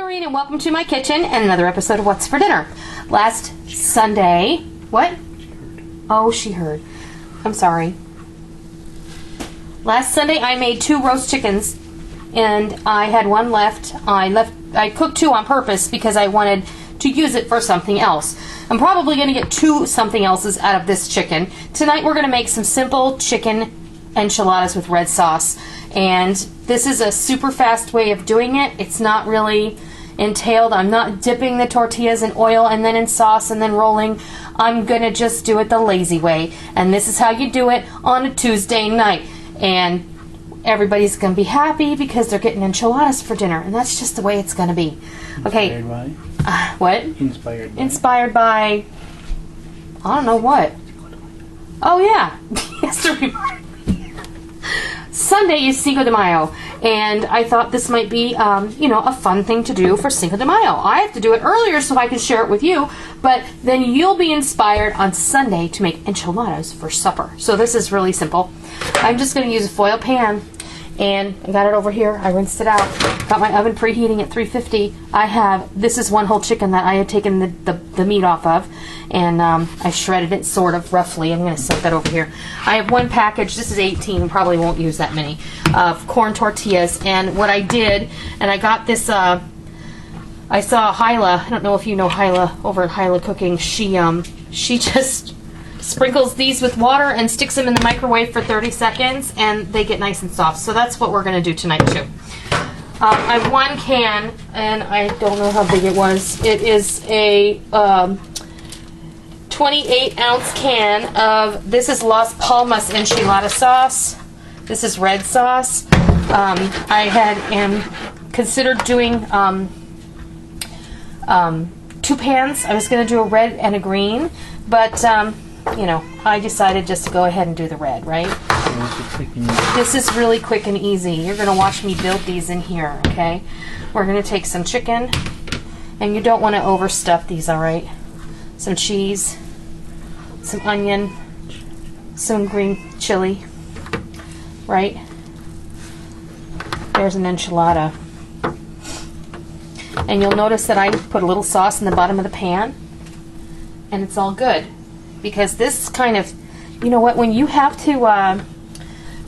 Noreen, and welcome to my kitchen and another episode of What's for Dinner. Last Sunday, what? Oh, she heard. I'm sorry. Last Sunday I made 2 roast chickens and I had one left. I cooked 2 on purpose because I wanted to use it for something else. I'm probably going to get 2 something else's out of this chicken. Tonight we're going to make some simple chicken enchiladas with red sauce. And this is a super fast way of doing it. It's not really entailed. I'm not dipping the tortillas in oil and then in sauce and then rolling. I'm going to just do it the lazy way. And this is how you do it on a Tuesday night. And everybody's going to be happy because they're getting enchiladas for dinner. And that's just the way it's going to be. Okay. Inspired by? What? Inspired by? Inspired by, I don't know what. Oh yeah. Yesterday. Sunday is Cinco De Mayo, and I thought this might be, a fun thing to do for Cinco De Mayo. I have to do it earlier so I can share it with you, but then you'll be inspired on Sunday to make enchiladas for supper. So this is really simple. I'm just going to use a foil pan, and I got it over here. I rinsed it out. Got my oven preheating at 350. This is one whole chicken that I had taken the meat off of, and I shredded it sort of roughly. I'm going to set that over here. I have 1 package. This is 18. Probably won't use that many of corn tortillas. And what I did, and I got this. I saw Hyla. I don't know if you know Hyla over at Hyla Cooking. She just sprinkles these with water and sticks them in the microwave for 30 seconds, and they get nice and soft. So that's what we're going to do tonight too. I have 1 can, and I don't know how big it was. It is a 28-ounce can of, this is Las Palmas enchilada sauce. This is red sauce. I considered doing 2 pans. I was going to do a red and a green, but I decided just to go ahead and do the red, right? This is really quick and easy. You're going to watch me build these in here, okay? We're going to take some chicken, and you don't want to overstuff these, all right? Some cheese, some onion, some green chili, right? There's an enchilada. And you'll notice that I put a little sauce in the bottom of the pan, and it's all good. Because this kind of, you know what, when you have to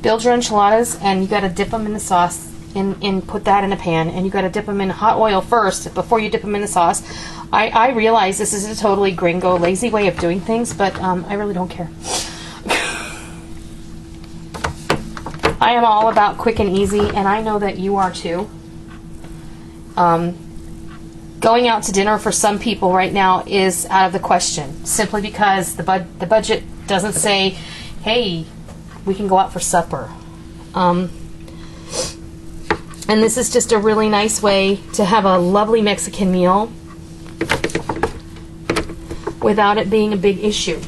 build your enchiladas and you got to dip them in the sauce and put that in a pan, and you got to dip them in hot oil first before you dip them in the sauce. I realize this is a totally gringo, lazy way of doing things, but I really don't care. I am all about quick and easy, and I know that you are too. Going out to dinner for some people right now is out of the question, simply because the budget doesn't say, hey, we can go out for supper. And this is just a really nice way to have a lovely Mexican meal without it being a big issue.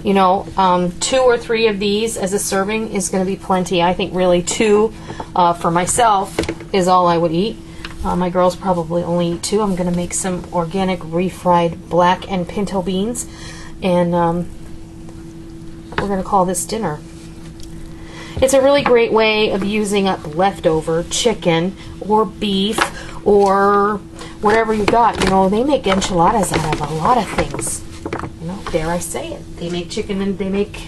2 or 3 of these as a serving is going to be plenty. I think really 2 for myself is all I would eat. My girls probably only eat 2. I'm going to make some organic refried black and pinto beans, and we're going to call this dinner. It's a really great way of using up leftover chicken or beef or whatever you got. They make enchiladas out of a lot of things. Dare I say it. They make chicken, and they make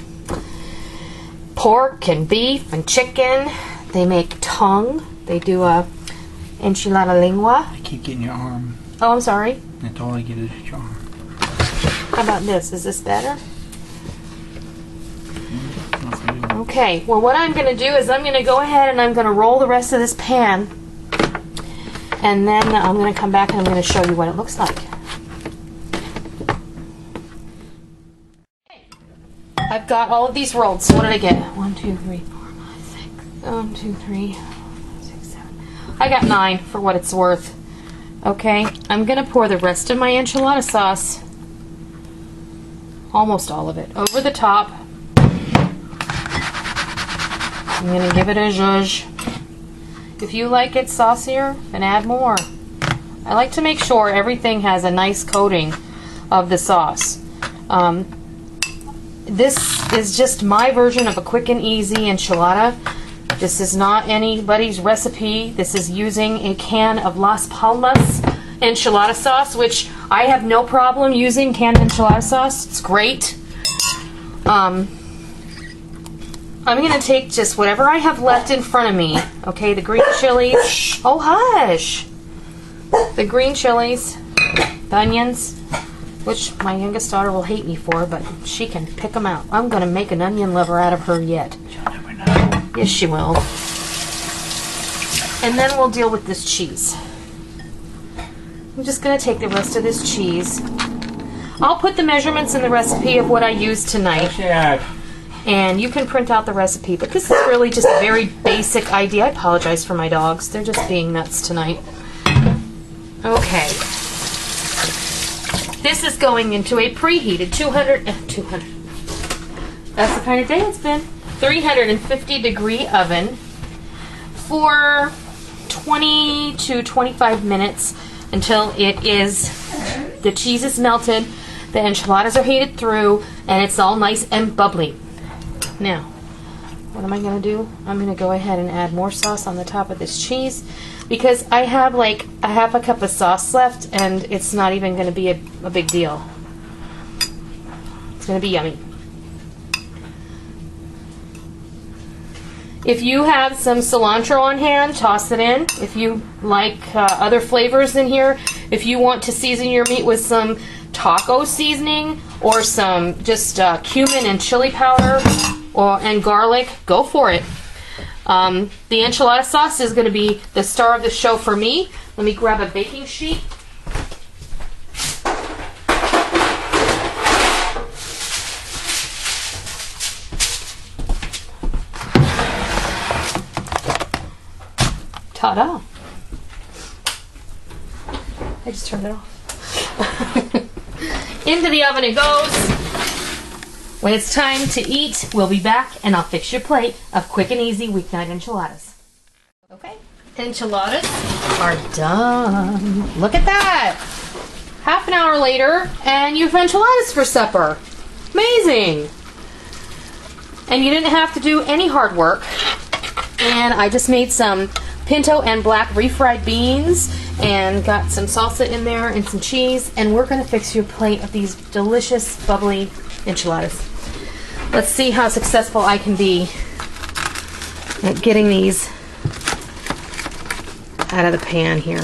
pork and beef and chicken. They make tongue. They do a enchilada lengua. I keep getting your arm. Oh, I'm sorry. That's all I get is your arm. How about this? Is this better? Okay. Well, what I'm going to do is I'm going to go ahead and I'm going to roll the rest of this pan. And then I'm going to come back and I'm going to show you what it looks like. Okay. I've got all of these rolled. So what did I get? 1, 2, 3, 4, 5, 6. 1, 2, 3. I got 9 for what it's worth. Okay, I'm going to pour the rest of my enchilada sauce, almost all of it, over the top. I'm going to give it a zhuzh. If you like it saucier, then add more. I like to make sure everything has a nice coating of the sauce. This is just my version of a quick and easy enchilada. This is not anybody's recipe. This is using a can of Las Palmas enchilada sauce, which I have no problem using canned enchilada sauce. It's great. I'm going to take just whatever I have left in front of me. Okay, the green chilies. Oh, hush. The green chilies, the onions, which my youngest daughter will hate me for, but she can pick them out. I'm going to make an onion lover out of her yet. She'll never know. Yes, she will. And then we'll deal with this cheese. I'm just going to take the rest of this cheese. I'll put the measurements in the recipe of what I used tonight. And you can print out the recipe, but this is really just a very basic idea. I apologize for my dogs. They're just being nuts tonight. Okay. This is going into a preheated 200. That's the kind of day it's been. 350 degree oven for 20 to 25 minutes until the cheese is melted, the enchiladas are heated through, and it's all nice and bubbly. Now, what am I going to do? I'm going to go ahead and add more sauce on the top of this cheese because I have like a half a cup of sauce left and it's not even going to be a big deal. It's going to be yummy. If you have some cilantro on hand, toss it in. If you like other flavors in here, if you want to season your meat with some taco seasoning or some just cumin and chili powder and garlic, go for it. The enchilada sauce is going to be the star of the show for me. Let me grab a baking sheet. Ta-da! I just turned it off. Into the oven it goes. When it's time to eat, we'll be back and I'll fix your plate of quick and easy weeknight enchiladas. Okay, enchiladas are done. Look at that! Half an hour later and you have enchiladas for supper. Amazing! And you didn't have to do any hard work. And I just made some pinto and black refried beans and got some salsa in there and some cheese, and we're going to fix you a plate of these delicious bubbly enchiladas. Let's see how successful I can be at getting these out of the pan here.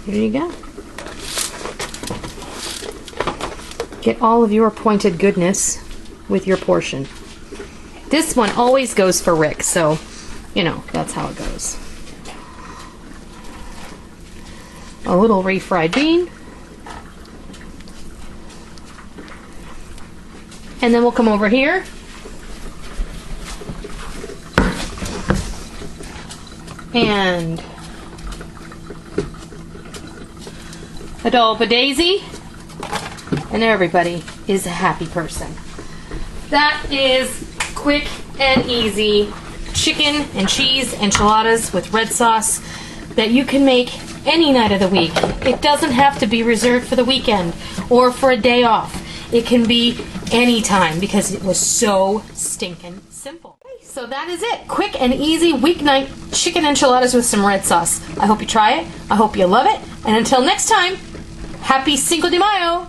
There you go. Get all of your pointed goodness with your portion. This one always goes for Rick, so, you know, that's how it goes. A little refried bean. And then we'll come over here. And a dollop of daisy. And everybody is a happy person. That is quick and easy chicken and cheese enchiladas with red sauce that you can make any night of the week. It doesn't have to be reserved for the weekend or for a day off. It can be any time because it was so stinking simple. So that is it. Quick and easy weeknight chicken enchiladas with some red sauce. I hope you try it. I hope you love it. And until next time, happy Cinco de Mayo!